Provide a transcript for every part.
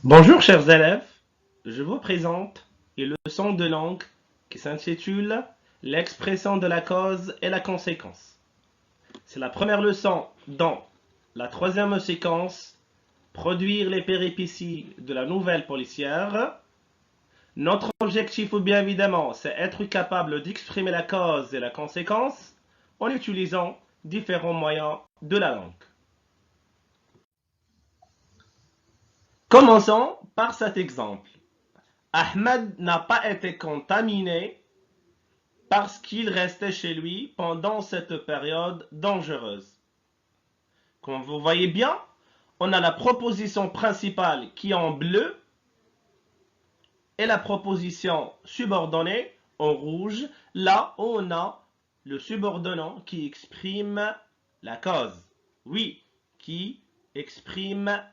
Bonjour chers élèves, je vous présente une leçon de langue qui s'intitule L'expression de la cause et la conséquence. C'est la première leçon dans la troisième séquence, produire les péripéties de la nouvelle policière. Notre objectif, bien évidemment, c'est être capable d'exprimer la cause et la conséquence en utilisant différents moyens de la langue. Commençons par cet exemple. Ahmed n'a pas été contaminé parce qu'il restait chez lui pendant cette période dangereuse. Comme vous voyez bien, on a la proposition principale qui est en bleu et la proposition subordonnée en rouge, là où on a le subordonnant qui exprime la cause. Oui, qui exprime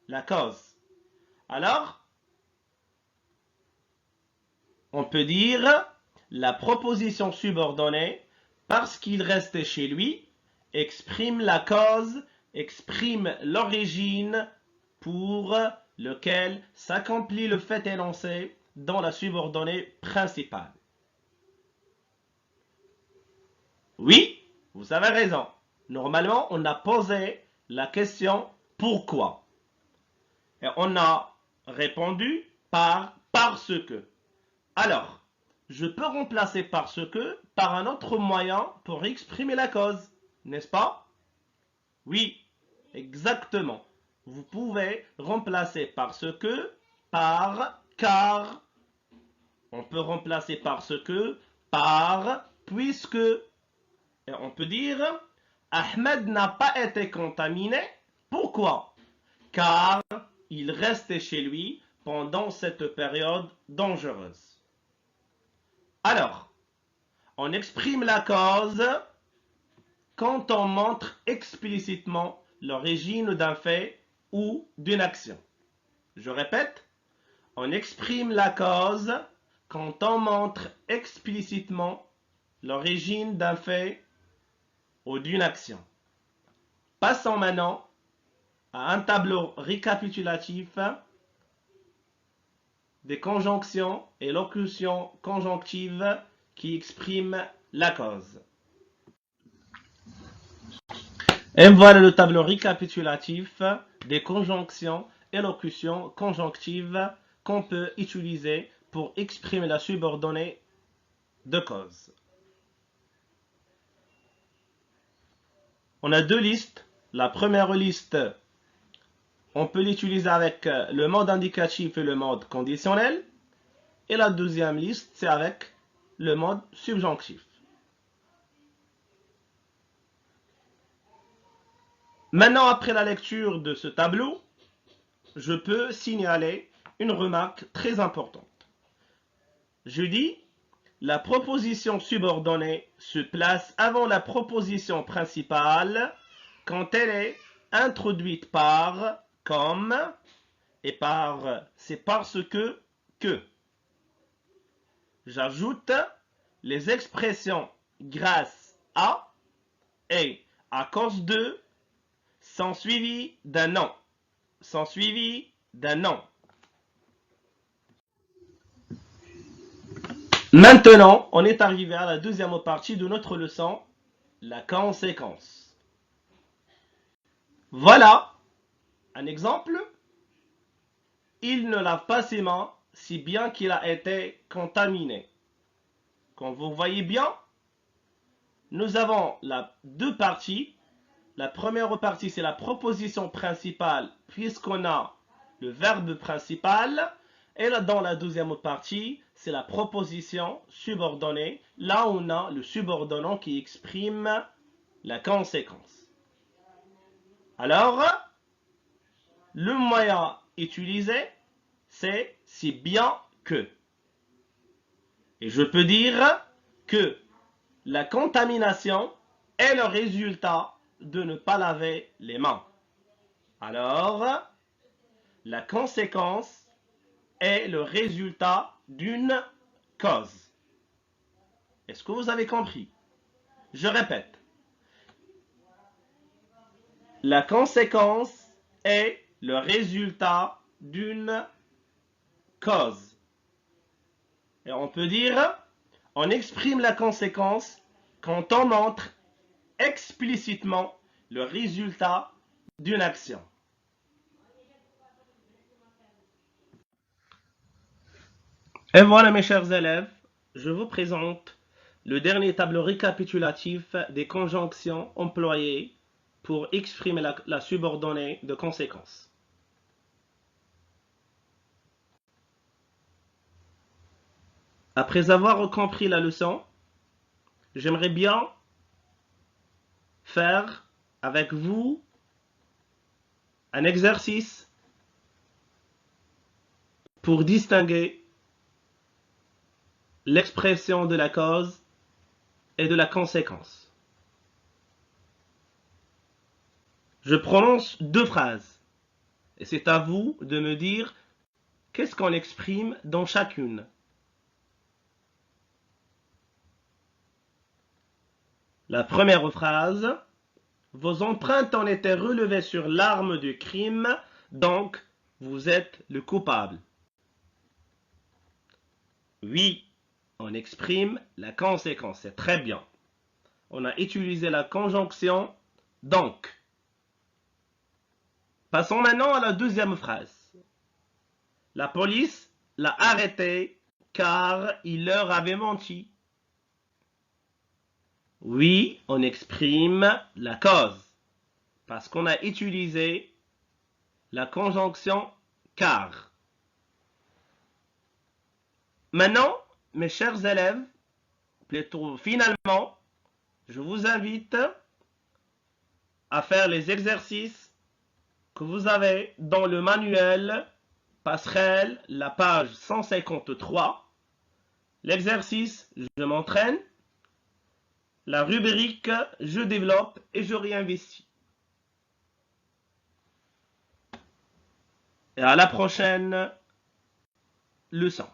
la cause. Alors, on peut dire la proposition subordonnée, parce qu'il restait chez lui, exprime la cause, exprime l'origine pour lequel s'accomplit le fait énoncé dans la subordonnée principale. Oui, vous avez raison. Normalement, on a posé la question pourquoi. Et on a répondu par parce que. Alors, je peux remplacer parce que par un autre moyen pour exprimer la cause, n'est-ce pas? Oui, exactement. Vous pouvez remplacer parce que par car. On peut remplacer parce que par puisque. Et on peut dire Ahmed n'a pas été contaminé. Pourquoi? Car il restait chez lui pendant cette période dangereuse. Alors, on exprime la cause quand on montre explicitement l'origine d'un fait ou d'une action. Je répète, on exprime la cause quand on montre explicitement l'origine d'un fait ou d'une action. Passons maintenant à un tableau récapitulatif des conjonctions et locutions conjonctives qui expriment la cause. Et voilà le tableau récapitulatif des conjonctions et locutions conjonctives qu'on peut utiliser pour exprimer la subordonnée de cause. On a deux listes. La première liste, on peut l'utiliser avec le mode indicatif et le mode conditionnel. Et la deuxième liste, c'est avec le mode subjonctif. Maintenant, après la lecture de ce tableau, je peux signaler une remarque très importante. Je dis, la proposition subordonnée se place avant la proposition principale quand elle est introduite par, comme, et par, c'est parce que. J'ajoute les expressions grâce à et à cause de sont suivies d'un nom. Sont suivies d'un nom. Maintenant, on est arrivé à la deuxième partie de notre leçon, la conséquence. Voilà un exemple. Il ne lave pas ses mains si bien qu'il a été contaminé. Comme vous voyez bien, nous avons deux parties. La première partie, c'est la proposition principale, puisqu'on a le verbe principal. Et là, dans la deuxième partie, c'est la proposition subordonnée. Là, on a le subordonnant qui exprime la conséquence. Alors, le moyen utilisé, c'est si bien que. Et je peux dire que la contamination est le résultat de ne pas laver les mains. Alors, la conséquence est le résultat d'une cause. Est-ce que vous avez compris? Je répète. La conséquence est le résultat d'une cause. Et on peut dire, on exprime la conséquence quand on montre explicitement le résultat d'une action. Et voilà mes chers élèves, je vous présente le dernier tableau récapitulatif des conjonctions employées pour exprimer la subordonnée de conséquence. Après avoir compris la leçon, j'aimerais bien faire avec vous un exercice pour distinguer l'expression de la cause et de la conséquence. Je prononce deux phrases et c'est à vous de me dire qu'est-ce qu'on exprime dans chacune. La première phrase, vos empreintes ont été relevées sur l'arme du crime, donc vous êtes le coupable. Oui, on exprime la conséquence, c'est très bien. On a utilisé la conjonction donc. Passons maintenant à la deuxième phrase. La police l'a arrêté car il leur avait menti. Oui, on exprime la cause parce qu'on a utilisé la conjonction car. Maintenant, mes chers élèves, plutôt finalement, je vous invite à faire les exercices que vous avez dans le manuel Passerelle, la page 153. L'exercice je m'entraîne, la rubrique je développe et je réinvestis. Et à la prochaine leçon.